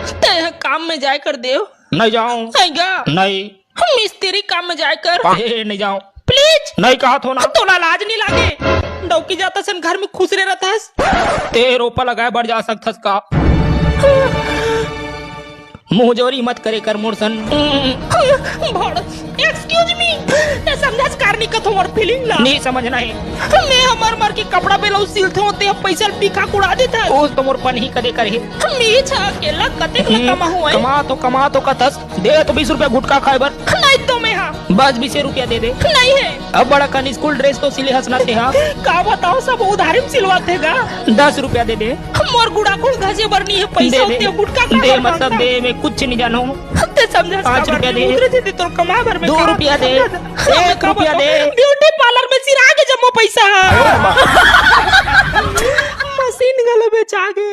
ते काम में जाए कर देव। नहीं जाऊं। नहीं मिस्त्री काम में जाए कर। नहीं जाऊं। प्लीज नहीं कहा तो ना। तोला लाज नहीं लागे। डौकी जाता सन घर में खुश रह रहता। ते रोपा लगाए बढ़ जा सकथस का। मुंह जोरी मत करे कर मोरसन। एक्सक्यूज मी, समझास कारनी का तुम्हार फीलिंग ला नहीं समझ नहीं। मैं हमार मार के कपड़ा ब्लाउज सिलते होते पैसा टिका कुड़ा देता है। उस तो मोर पन ही कदे करे। मैं छा अकेला कते कमा हुआ है। कमा तो कतस दे तो 20 रुपया गुटका खाए बर। नहीं तो मैं हाँ बस 20 रुपया दे दे। नहीं है। अब बड़ा कन स्कूल ड्रेस तो सिले हंसनाते हाँ। का बताओ सब उधारी में सिलवाते गा। 10 रुपया दे दे। मोर गुड़ा कुड़ घसे बरनी है पैसा दे दे। गुटका दे मतलब दे मैं कुछ नहीं जानू। समझा 5 रुपया दे। तो कमा भर में 2 रुपया दे। 1 रुपया दे। ब्यूटी पार्लर में सिरा के जमो पैसा मशीन गले बेचा गे।